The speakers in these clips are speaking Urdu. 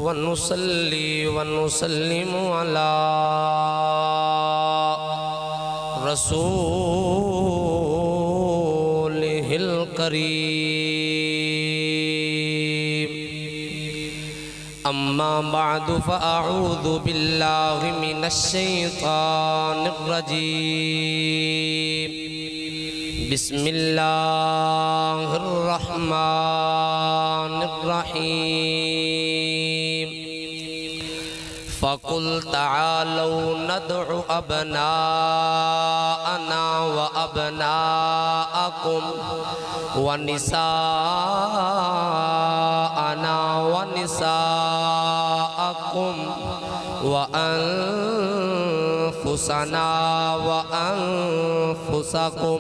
ونصلي ونسلم على رسوله الكريم أما بعد فأعوذ بالله من الشيطان الرجيم بسم الله الرحمن الرحيم فقل تعالوا ندع أبناءنا وأبناءكم ونساءنا ونساءكم وأنفسنا وأنفسكم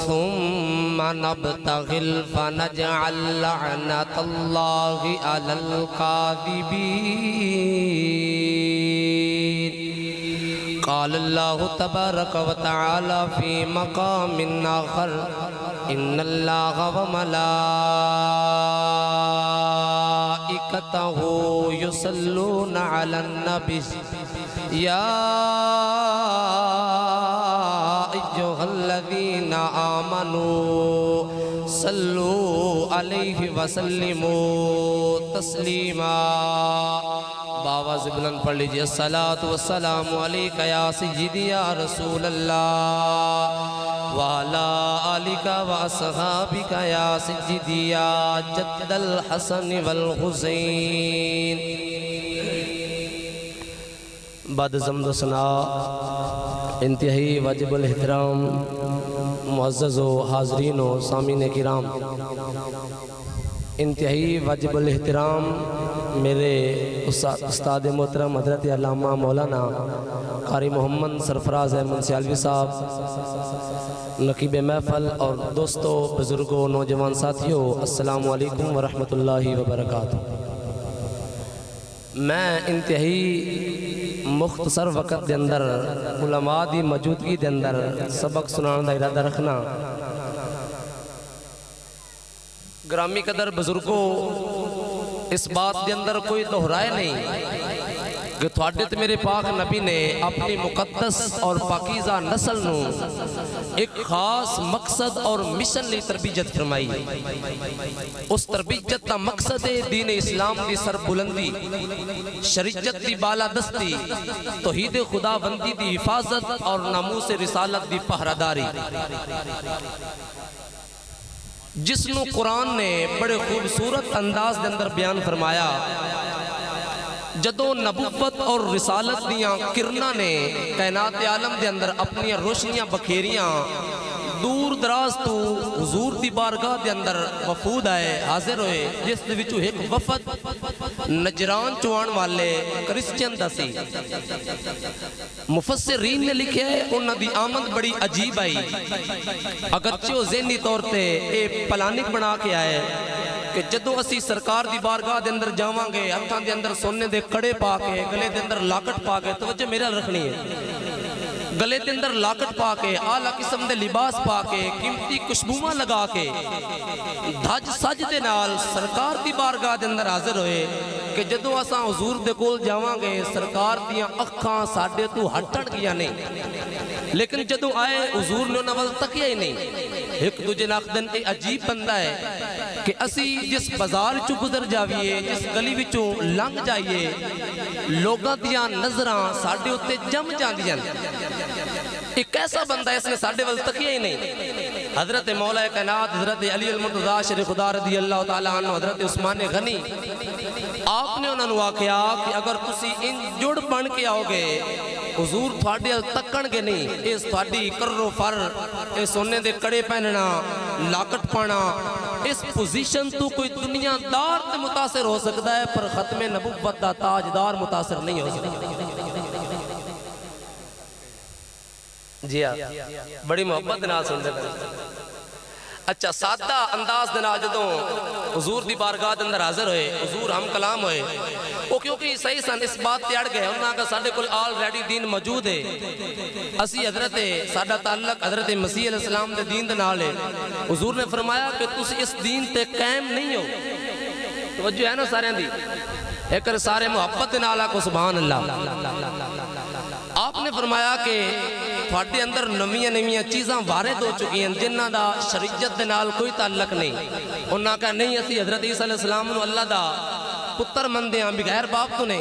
ثم نبتهل فنجعل لعنة الله على الكاذبين. قال الله تبارك وتعالى في مقام آخر إن الله وملائكته يصلون على النبي يا أيها الذين آمنوا صلوا عليه وسلموا تسلیما. باواز بلند پڑھ لیجئے الصلاة والسلام علیکہ یا سیدی یا رسول اللہ وعلا آلکہ واصحابکہ یا سیدی یا جد الحسن والحسین. بعد زمد و ثناء انتہائی واجب الاحترام معزز و حاضرین و سامعین کرام، انتہائی واجب الاحترام میرے استاد محترم حضرت علامہ مولانا قاری محمد سرفراز احمد سیالوی صاحب، نقیب محفل اور دوستوں، بزرگوں، نوجوان ساتھیوں، السلام علیکم ورحمۃ اللہ وبرکاتہ. میں انتہائی مختصر وقت دے اندر علماء دی موجودگی دے اندر سبق سنانے دا ارادہ رکھنا. گرامی قدر بزرگوں، اس بات دے اندر کوئی دہرائے نہیں کہ تھوڑے تے میرے پاک نبی نے اپنی مقدس اور پاکیزہ نسل نو ایک خاص مقصد اور مشن لی تربیت فرمائی. اس تربیت دا مقصد ہے دین اسلام دی سر بلندی، شریعت دی بالا دستی، توحید خدا بندی دی حفاظت اور ناموس رسالت دی پہراداری. جس نو قرآن نے بڑے خوبصورت انداز دے اندر بیان فرمایا. جدو نبوت اور رسالت دیاں کرنا نے کائنات عالم دے اندر اپنی روشنیاں بکھیریاں، دور دراز تو حضور دی بارگاہ دے اندر وفود آئے، حاضر ہوئے، جس دے وچوں ایک وفد نجران چوان والے کرسچن دا سی. مفسرین نے لکھے انہاں دی آمد بڑی عجیب آئی. اگرچہ وہ ذہنی طور تے اے پلانک بنا کے آئے کہ جدو اسی سرکار دی بارگاہ دے اندر جاواں گے، ہتھاں دے اندر سونے دے کڑے پا کے، گلے دے اندر لاکٹ پا کے، توجہ میرا رکھنی ہے، گلے دے اندر لاکٹ پا کے، اعلیٰ قسم دے لباس پا کے، قیمتی خوشبوواں لگا کے، دھج سج دے نال سرکار دی بارگاہ دے اندر حاضر ہوئے کہ جدو اساں حضور دے کول جاواں گے سرکار دیاں اکھاں ساڈے تو ہٹن گیا نہیں. لیکن جدو آئے حضور نے انہاں ول تکیا ہی نہیں. ایک دوجے ناخدن اے عجیب بندہ ہے کہ اسی جس بازار چو گزر جاویے، جس گلی وچوں لنگ جائیے، لوگاں دیاں نظراں ساڈے اُتے جم جاندیاں. ایک ایسا بندہ اس نے ساڈے ول تکیا ہی نہیں. حضرت مولا کائنات حضرت علی المرتضیٰ شریف خدا رضی اللہ تعالیٰ عنہ، حضرت عثمان غنی، آپ نے انہوں نے واقعہ کہ اگر تسی ان جڑ بن کے آؤ گے حضور تھوڑے تکن گے نہیں. اس تھوڑی کرو فر، اس سونے دے کڑے پہننا، لاکٹ پانا، اس پوزیشن تو کوئی دنیا دار تے متاثر ہو سکتا ہے پر ختم نبوت دا تاجدار متاثر نہیں ہو سکتا. جی ہاں، بڑی محبت نال سن دے. اچھا سادہ انداز دینا جدوں حضور دی بارگاہ دے اندر حاضر ہوئے، حضور ہم کلام ہوئے، وہ کیونکہ صحیح سن اس بات تے اڑ گئے انہاں کا ساڈے کول آلریڈی دین موجود ہے، اسی حضرت ساڈا تعلق حضرت مسیح علیہ السلام دے دین دے نال ہے. حضور نے فرمایا کہ تسی اس دین تے قائم نہیں ہو، توجہ ہے نا سارے دی ایک سارے محبت نالا کو سبحان اللہ آپ نے فرمایا کہ تھوڑے اندر نمیاں نمیاں چیزاں وارد ہو چکی ہیں جنہ دا شریعت دے نال کوئی تعلق نہیں انہاں کہا نہیں اسی حضرت عیسیٰ علیہ السلام نو اللہ دا پتر مندے ہیں بغیر باپ تو نے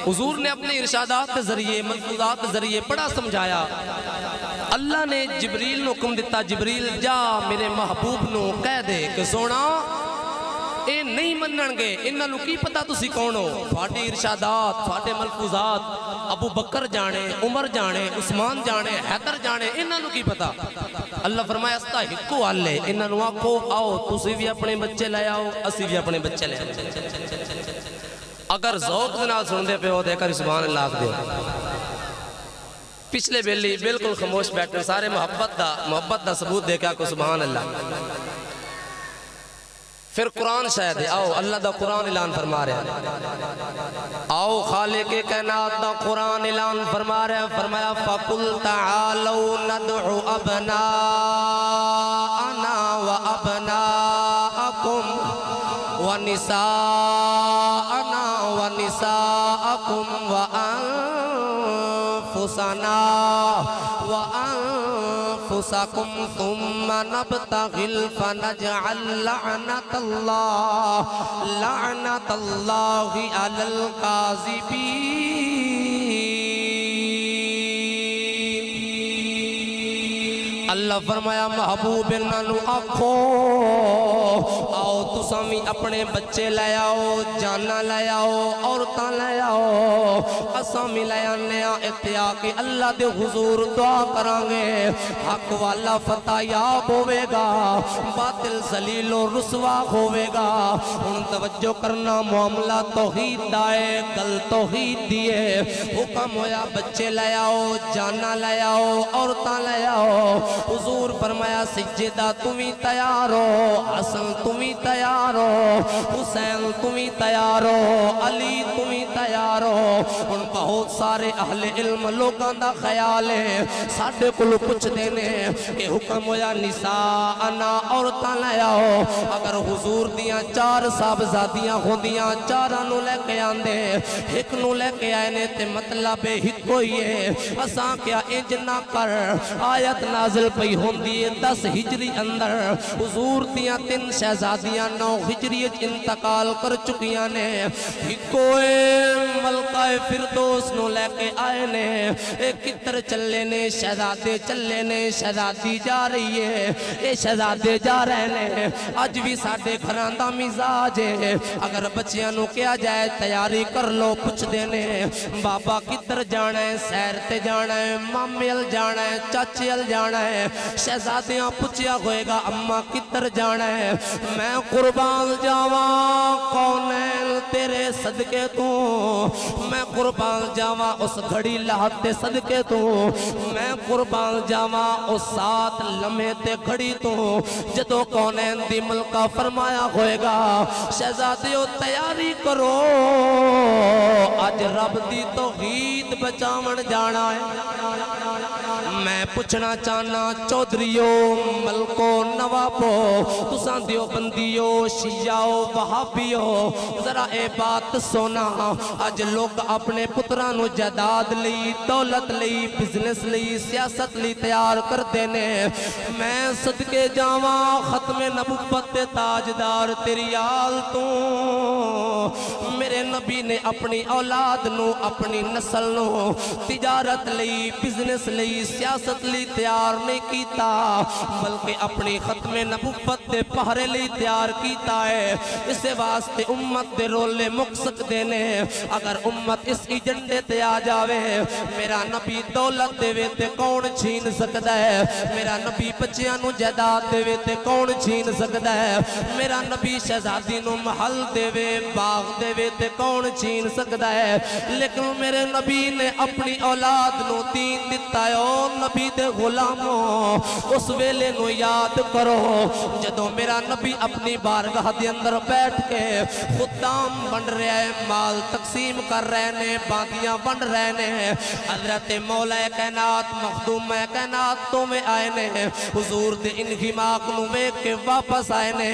حضور نے اپنے ارشادات کے ذریعے ملفوظات کے ذریعے بڑا سمجھایا اللہ نے جبریل نو حکم دیتا جبریل جا میرے محبوب نو کہہ دے کہ سونا اے نہیں منن گے انہاں نو کی پتہ تسی کون ہو تھوڑے ارشادات تھوڑے ملفوظات ابو بکر جانے عمر جانے عثمان جانے حیدر جانے انہاں نو کی پتہ اللہ فرمایا استا ہکو آلے انہاں نو آکھو آؤ تسی بھی اپنے بچے لے آؤ اسی بھی اپنے بچے لے آؤ اگر ذوق دے نال سن دے پہ ہو دے کر سبحان اللہ آکھ دے پچھلے بیلی بالکل خاموش بیٹھے سارے محبت دا ثبوت دے کے آکھو سبحان اللہ پھر قرآن شاید ہے آؤ اللہ دا قرآن اعلان فرما رہے ہیں آؤ خالق کائنات دا قرآن اعلان فرما رہے ہیں فرمایا فَقُلْ تَعَالَوْ نَدْعُ أَبْنَاءَنَا وَأَبْنَاءَكُمْ وَنِسَاءَنَا وَنِسَاءَكُمْ وَأَنفُسَكُمْ ثُمَّ نَبْتَغِلْ فَنَجْعَلْ لَعْنَةَ اللَّهِ عَلَى الْكَاذِبِينَ اللہ فرمایا محبوب انہوں آکھو آؤ تسامی اپنے بچے لے آؤ جانا لے آؤ عورتاں لے آؤ اسامی لے آنے اتیا کہ اللہ دے حضور دعا کرانگے حق والا فتح یاب ہوئے گا باطل ذلیل و رسوا ہوئے گا ان توجہ کرنا معاملہ توحید دائے گل توحید دیئے حکم ہویا بچے لے آؤ جانا لے آؤ عورتاں لے آؤ حضور فرمایا سجدہ تمہیں تیار ہو حسن تمہیں تیار ہو حسین تمہیں تیار ہو علی تمہیں تیار ہو ان بہت سارے اہل علم لوگاں دا خیال ہے ساڑھے کلو کچھ دینے کہ حکم ہویا نساءنا عورتاں لے آؤ اگر حضور دیاں چار صاحبزادیاں ہوندیاں چارانو لے کے آندے ایک نو لے کے آئینے تے مطلب ایک کوئی ہے اساں کیا انج نہ کر آیت نازل پئی ہوندی ہے 10 ہجری اندر حضور دیاں 3 شہزادیاں 9 ہجری انتقال کر چکیاں نے کوئے ملکہ فردوس نو لے کے آئے نے ایک کتر چلے نے شہزادے چلے نے شہزادی جا رہی ہے اے شہزادے جا رہے نے آج بھی ساڑھے گھراندہ مزاج ہے اگر بچیاں نو کیا جائے تیاری کر لو پوچھ دینے بابا کتر جانا ہے سیر تے جانا ہے مامیل جانا ہے چاچیل جانا ہے شہزادیاں پوچھیا ہوئے گا اممہ کتر جانا ہے میں قربان جاواں کونین تیرے صدقے تو میں قربان جاواں اس گھڑی لہت تے صدقے تو میں قربان جاواں اس ساتھ لمحے تے گھڑی تو جدو کونین دی ملکہ فرمایا ہوئے گا شہزادیوں تیاری کرو آج رب دی توحید بچاون جانا ہے میں پوچھنا چاہنا چودریو ملکو نوابو تساں دیو بندیو شیعو وہابیو ذرا اے بات سونا آج لوگ اپنے پترانو جداد لی دولت لی بزنس لی سیاست لی تیار کر دینے میں صدقے جاواں ختم نبوت تاجدار تیری آل تو میرے نبی نے اپنی اولاد نو اپنی نسل نو تجارت لی بزنس لی سیاست لی تیار نہیں کیتا بلکہ اپنی ختم نبوت دے پہرے لی تیار کیتا ہے اسے واسطے امت دے رولے مقصد دینے اگر امت اس ایجنڈے تے آ جاوے میرا نبی دولت دے وے تے کون چھین سکتا ہے میرا نبی بچیاں نو جائیداد دے وے تے کون چھین سکتا ہے میرا نبی شہزادی نو محل دے وے باغ دے وے تے کون چھین سکتا ہے لیکن میرے نبی نے اپنی اولاد نو دین دیتا ہے او نبی دے غلاموں اس ویلے نو یاد کرو جدو میرا نبی اپنی بارگاہ دے اندر بیٹھ کے خدام بن رہے ہیں مال تقسیم کر رہے ہیں وادیاں بن رہے نے حضرت مولا کائنات مخدوم کائنات تو میں آئے نے حضور دے انغماق نو ویکھ کے واپس آئے نے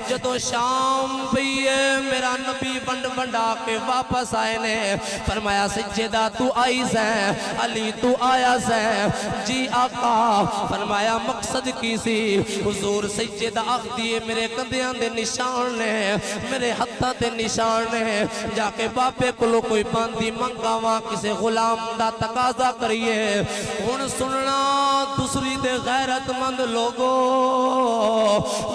جدوں شام پئی ہے میرا نبی ونڈ ونڈا کے واپس آئے نے فرمایا سجدہ تو آئی سیں علی تو آیا سیں جی آقا فرمایا مقصد کی سی حضور سجدہ آخ دیئے میرے کندیاں دے نشان نے میرے ہتھاں دے نشان نے جا کے باپے کلو کوئی باندی منگا وہاں کسے غلام دا تقاضا کریے ہن سننا دوسری دے غیرت مند لوگو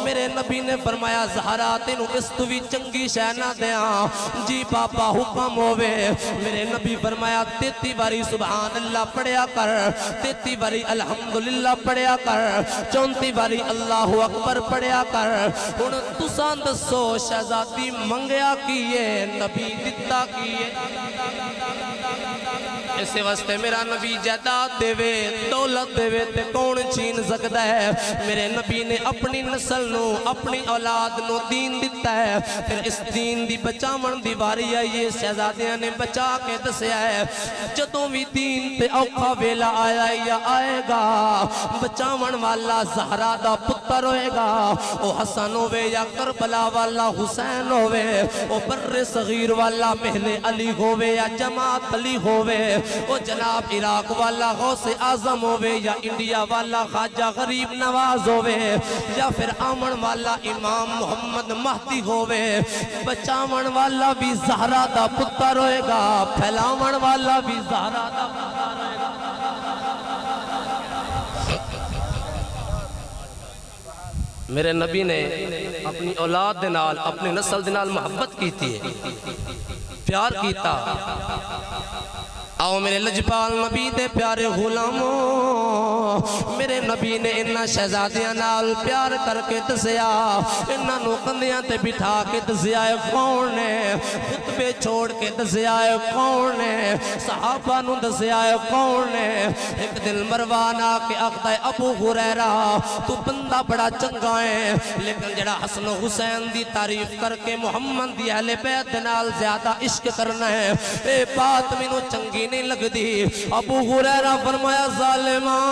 میرے نبی نے فرمایا زہرا تینوں اس تو بھی چنگی شے نہ دیاں جی باپا حکم ہووے میرے نبی فرمایا 33 باری سبحان اللہ پڑھیا کر 33 باری الحمدللہ پڑھیا کر 34 باری اللہ اکبر پڑھیا کر ہن تساں دسو شہزادی منگیا کیے نبی دتا کیے اسے واسطے میرا نبی جائیداد دے وے دولت دے وے تے کون چھین سکتا ہے میرے نبی نے اپنی نسل نو اپنی اولاد نو دین دیتا ہے پھر اس دین دی بچاون دی واری آئیے شہزادیاں نے بچا کے دسیا ہے جدوں بھی دین تے اوکھا ویلا آیا یا آئے گا بچاون والا زہرا دا پتر ہوئے گا او حسن ہوئے یا کربلا والا حسین ہوئے او بر صغیر والا مہر علی ہوئے یا جماعت علی ہوئے او جناب عراق والا غوث اعظم ہوئے یا انڈیا والا خواجہ غریب نواز ہوئے یا پھر آمن والا امام محمد مہدی ہوئے بچاون والا بھی زہرا دا پتر ہوئے گا پھیلاون والا بھی زہرا دا پتر ہوئے گا میرے نبی نے اپنی اولاد دے نال اپنی نسل دے نال محبت کیتی ہے پیار کیتا آؤ میرے لجپال نبی دے پیارے غلاموں میرے نبی نے انہاں شہزادیاں نال پیار کر کے دسیا انہاں نو کندیاں تے بٹھا کے دسیا ہے کون ہے خطبے چھوڑ کے دسیا ہے کون ہے صحابہ نو دسیا ہے کون ہے ایک دل مروان آ کے آخدا ہے ابو ہریرہ تو بندہ بڑا چنگا ہے لیکن جڑا حسن و حسین دی تعریف کر کے محمد دی اہل بیت نال زیادہ عشق کرنا ہے اے بات مینوں چنگی نہیں لگ دی ابو ہریرہ فرمایا ظالماں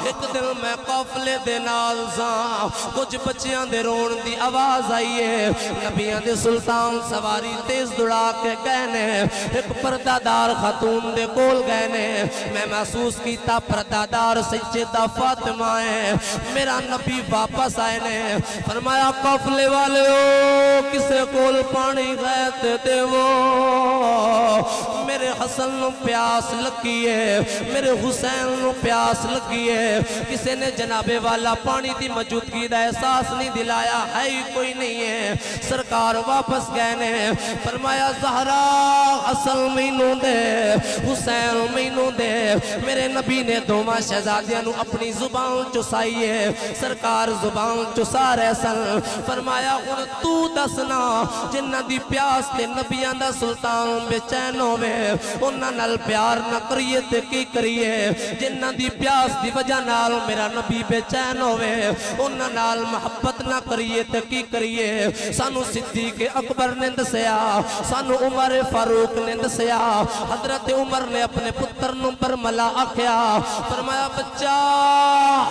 ایک دل میں قافلے دے نال ساں کچھ بچیاں دے رون دی آواز آئیے نبیاں دے سلطان سواری تیز دڑا کے گئے نے ایک پردہ دار خاتون دے کول گئے نے میں محسوس کیتا پردہ دار سجدہ فاطمہ ہے میرا نبی واپس آئے نے فرمایا قافلے والے ہو کسے کول پانی گئے تے وہ میرے حسن نو پیاس لگی ہے میرے حسین نو پیاس لگی ہے کسی نے جناب والا پانی دی موجودگی دا احساس نہیں دلایا ہے ہی کوئی نہیں ہے سرکار واپس گئے نے فرمایا زہرا حسن مینوں دے حسین مینوں دے میرے نبی نے دوواں شہزادیاں نو اپنی زبان چسائی ہے سرکار زبان چسا رہے سن فرمایا ہن تو دسنا جنہ دی پیاس تے نبیاں دا سلطان بے چین ہوئے انہاں نال پیار نہ کریے تے کی کریے جنہ دی پیاس دی وجہ نال میرا نبی بے چین ہوئے انہاں نال محبت نہ کریے تے کی کریے سانو صدیق اکبر نے دسیا سانو عمر فاروق نے دسیا حضرت عمر نے اپنے پتر نو پر ملا آکھیا فرمایا بچہ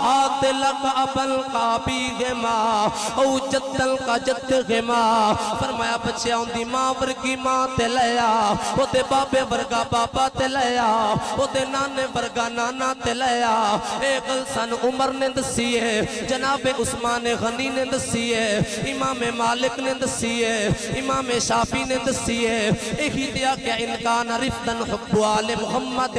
ہاتھ لگا ابل قابی گما او جدل کا جد گما فرمایا بچہ ان دی ماں ورگی ماں تے لیا او دے بابے ورگا بابا تے لیا او دے نانے ورگا نانا تے لیا ایک سن عمر نے دسی ہے جناب عثمان غنی نے دسی ہے امام مالک نے دسی ہے امام شافی نے دسی ہے ایہی دیا کہ انکان رفتن حب آل محمد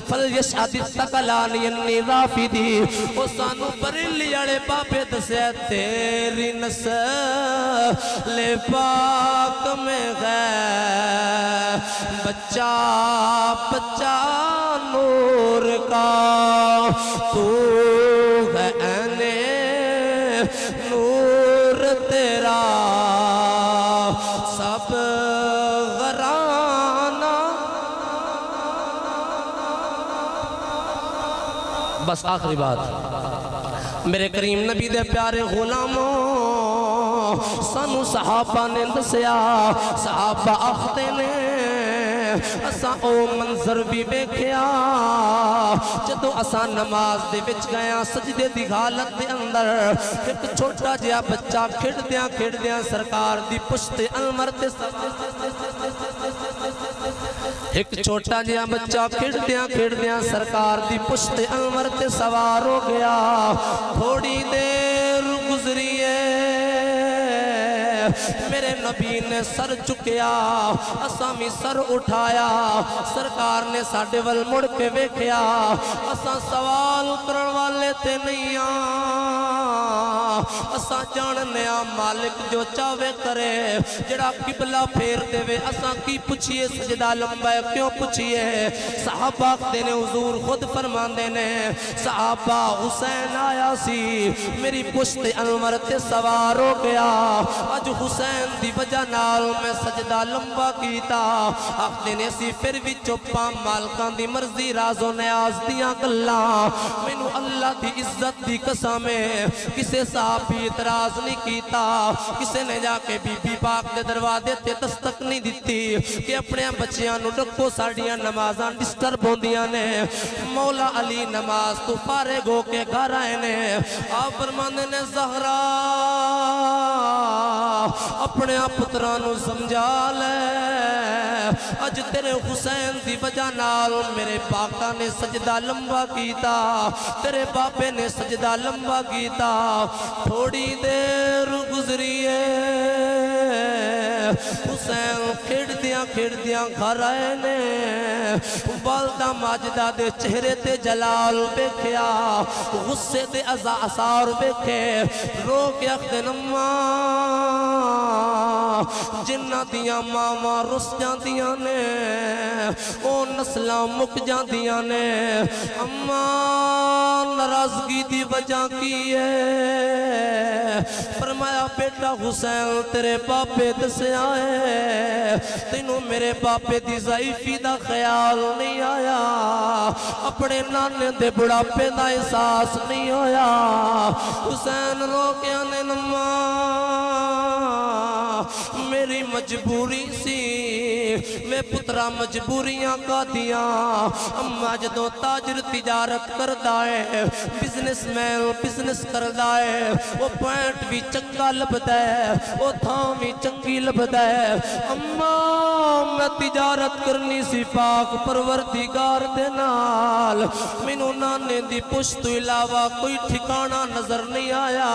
فلیشہد الثقلانی انی رافدی او سانو بریلی اڑے بابے دسے تیری نسل پاک میں غیر بچہ بچہ نور کا تو ہے عین نور تیرا سب غرانہ بس آخری بات میرے کریم نبی دے پیارے غلاموں سانو صحابہ نے دسیا صحابہ آختے نے اساں او منظر بھی ویکھیا جدوں اساں نماز دے وچ گیا سجدے دی حالت دے اندر ایک چھوٹا جہا بچہ کھیڈدیاں سرکار دی پشت انور تے ایک چھوٹا جہا بچہ کھیڈدیاں سرکار دی پشت انور تے سوار ہو گیا تھوڑی دیر گزری ہے میرے نبی نے سر چکیا اساں بھی سر اٹھایا سرکار نے ساڈے ول مڑ کے ویکھیا اساں سوال کرن والے تے نہیں اساں جاننے مالک جو چاہے کرے جڑا قبلہ پھیر دے وے اساں کی پوچھئے سجدہ لمبا ہے کیوں پوچھئے صحابہ دے نے حضور خود فرماندے نے صحابہ حسین آیا سی میری پشت انور تے سوار ہو گیا اج حسین دی وجہ نال میں سجدہ لمبا کیتا آپ نے سی پھر بھی چپاں مالکاں دی مرضی راز و نیاز دیاں گلاں مینوں اللہ دی عزت دی قسم ہے کسے صحابی اعتراض نہیں کیتا کسے نے جا کے بی بی پاک دے دروازے تے دستک نہیں دتی کہ اپنے بچیاں نو ڈکو ساڈیاں نمازاں ڈسٹرب ہوندیاں نے مولا علی نماز تو فارغ ہو کے گھر آئے نے آپ فرماندے نے زہرا اپنے پترانو سمجھا لے اج تیرے حسین دی وجہ نال میرے پاکا نے سجدہ لمبا کیتا تیرے باپے نے سجدہ لمبا کیتا تھوڑی دیر گزری ہے حسین کھیڑدیاں گھر آئے نے والدہ ماجدہ دے چہرے تے جلال بیکھیا غصے تے اثار بیکھے رو کے اخدن جنہ دیاں ماما رس جاندیاں نے او نسلاں مک جاندیاں نے اماں ناراضگی دی وجہ کی ہے فرمایا بیٹا حسین تیرے باپے دسے آئے تینوں میرے باپے دی ضعیفی دا خیال نہیں آیا اپنے نانے دے بڑھاپے دا احساس نہیں ہویا حسین رو کے آنے نماں میری مجبوری سی میں پترا مجبوریاں کا دیا اما جدوں تاجر تجارت کردہ ہے بزنس مین بزنس کردہ ہے وہ پوائنٹ بھی چنگا لبدا ہے وہ تھام بھی چنگی لبدا ہے اما میں تجارت کرنی سی پاک پروردگار دے نال مینوں نانے دی پشت علاوہ کوئی ٹھکانہ نظر نہیں آیا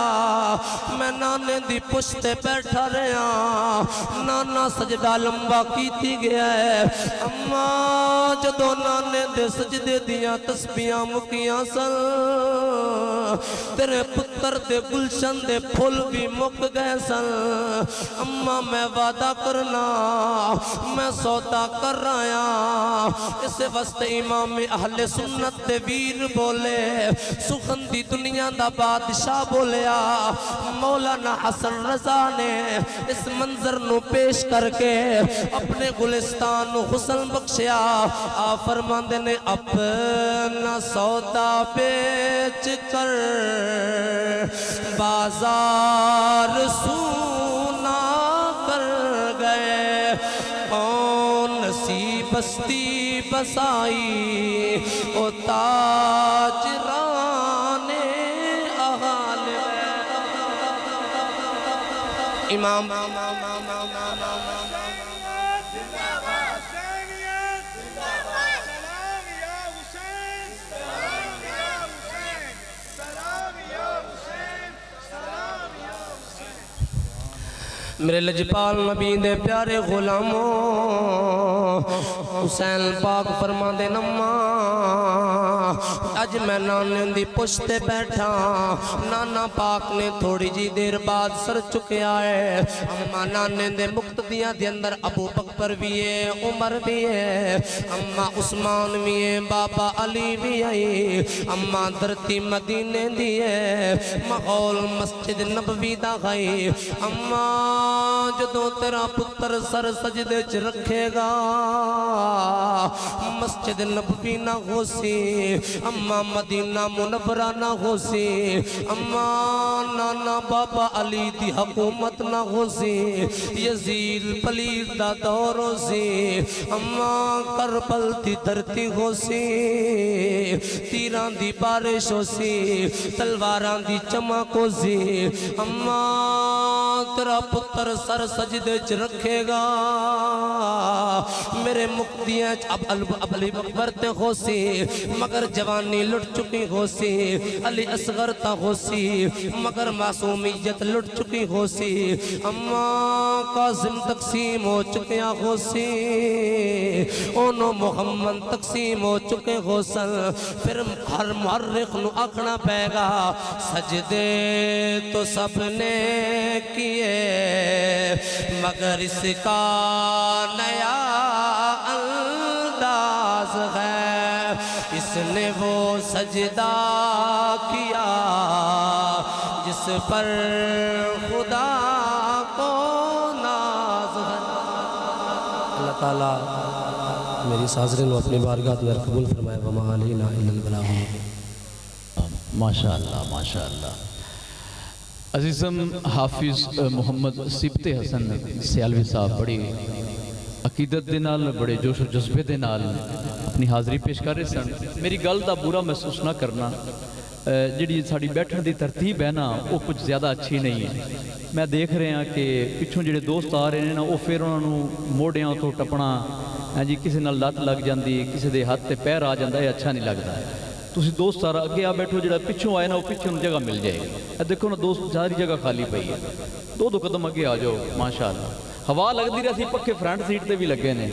میں نانے دی پشت بیٹھا رہا نانا سجدہ لمبا کیتی گیا ہے اما جدو نانے دے سجدے دیاں تسبیحاں مکیاں سن تیرے پتر دے گلشن دے پھول بھی مک گئے سن اما میں وعدہ کرنا میں سودا کر رہا اس وقت امام اہل سنت دے ویر بولے سخن دی دنیا دا بادشاہ بولیا مولانا حسن رضا نے اس منظر نو پیش کر کے اپنے گلستان نو حسن بخشیا آپ فرماندے نے اپنا سودا بیچ کر بازار سونا کر گئے کون سی بستی بسائی او تاجران اہل امام میرے لجپال نبی دے پیارے غلاموں حسین پاک فرما دے نما اج میں نانے دی پشت بیٹھا نانا پاک نے تھوڑی جی دیر بعد سر چکیا ہے اما نانے دے مقتدیاں دے اندر ابو بکر بھی ہے عمر بھی ہے اما عثمان بھی ہے بابا علی بھی ہے اما درتی مدینے دی ہے ماحول مسجد نبوی دا گئی اما جدوں تیرا پتر سر سجدے چ رکھے گا مسجد نبوی نہ ہو سی اما مدینہ منورہ نہ ہو سی، اما نانا بابا علی دی حکومت نہ ہو سی، یزید پلید دا دور ہو سی، اما کربل دی دھرتی ہو سی، تیران دی بارش ہو سی، تلواران دی چمک ہو سی، اما تیرا پتر سر سجدے چ رکھے گا، میرے مقتدیاں اب علی اکبر تے ہو سی، مگر جوانی لٹ چکی ہو سی، علی اصغر تا ہو سی، مگر معصومیت لٹ چکی ہو سی، اما قاسم تقسیم ہو چکیا ہو سی، اونو محمد تقسیم ہو چکے ہو سن، پھر ہر محرخ نو آکھنا پے گا سجدے تو سب نے کیے مگر اس کا نیا انداز ہے، اس نے وہ سجدہ کیا جس پر خدا کو ناز ہے۔ اللہ تعالیٰ میری اس حاضرین کو اپنی بارگاہ میں قبول فرمائے، وما علینا الا البلاغ۔ ماشاءاللہ ماشاءاللہ۔ عزیزم حافظ محمد سبت حسن سیالوی صاحب بڑی عقیدت دے نال، بڑے جوش و جذبے دے نال اپنی حاضری پیش کر رہے سن۔ میری گل دا برا محسوس نہ کرنا، جڑی ساڑی بیٹھن دی ترتیب ہے نا وہ کچھ زیادہ اچھی نہیں ہے۔ میں دیکھ رہے ہیں کہ پچھوں جڑے دوست آ رہے ہیں نا وہ پھر انہوں نے موڑیاں تو ٹپنا جی، کسی نال لت لگ جاندی، کسی دے ہاتھ تے پیر آ جاندہ، یہ اچھا نہیں لگتا ہے۔ تسی دوست سارا اگے آ بیٹھو، جڑا پچھوں آئے نا وہ پیچھے ان جگہ مل جائے گا۔ دیکھو نا دوست ساری جگہ خالی پئی ہے، دو قدم اگے آ جاؤ۔ ماشاءاللہ ہوا لگ دی رہی، پکے فرنٹ سیٹ تے بھی لگے نے،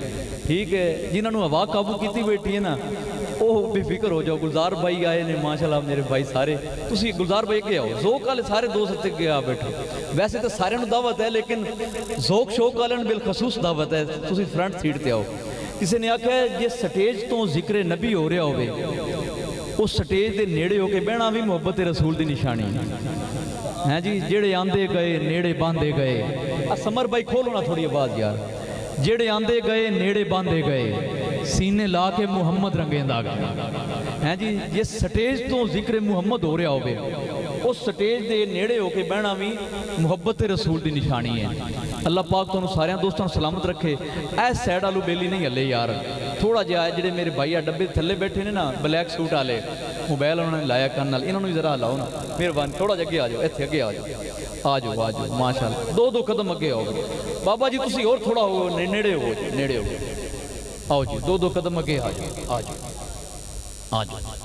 ٹھیک ہے۔ جنہوں نے ہوا قابو کیتی بیٹھی ہے نا وہ بے فکر ہو جاؤ۔ گلزار بھائی آئے نے، ماشاءاللہ میرے بھائی سارے، تسی گلزار بھائی کے آؤ، ذوق والے سارے دوست اگے آ بیٹھو۔ ویسے تو سارے نو دعوت ہے لیکن ذوق شوق والے بالخصوص دعوت ہے، تسی فرنٹ سیٹ تے آؤ۔ کسی نے آکھا ہے جس سٹیج تو ذکر نبی ہو رہا ہوئے اس سٹیج دے نیڑے ہو کے بہنا بھی محبت رسول دی نشانی ہے جی۔ جڑے آندے گئے نیڑے باندھے گئے، سمر بھائی کھولو نا تھوڑی آواز یار۔ جڑے آندے گئے نیڑے باندھے گئے، سینے لا کے محمد رنگیں دا گئے جی۔ جس سٹیج تو ذکر محمد ہو رہا ہوئے اس سٹیج دے نیڑے ہو کے بہنا بھی محبت رسول دی نشانی ہے۔ اللہ پاک تو انہوں سارے دوستوں سلامت رکھے۔ ایس سیڈ آلو بیلی نہیں ہلے یار، تھوڑا جہا ہے جڑے میرے بھائی ڈبے تھلے بیٹھے نے نا بلیک سوٹ آلے، موبائل انہوں نے لایا کرنا، انہوں نے ذرا لاؤ نا مہربان، تھوڑا جگہ آ جاؤ، ایتھے اگے آ جاؤ، آ جاؤ آ جاؤ ماشاءاللہ۔ دو قدم اگے آؤ بابا جی، تسی اور تھوڑا ہو نیڑے ہو، نیڑے ہو آؤ جی، دو قدم اگے آ جاؤ، آ جاؤ آ جاؤ۔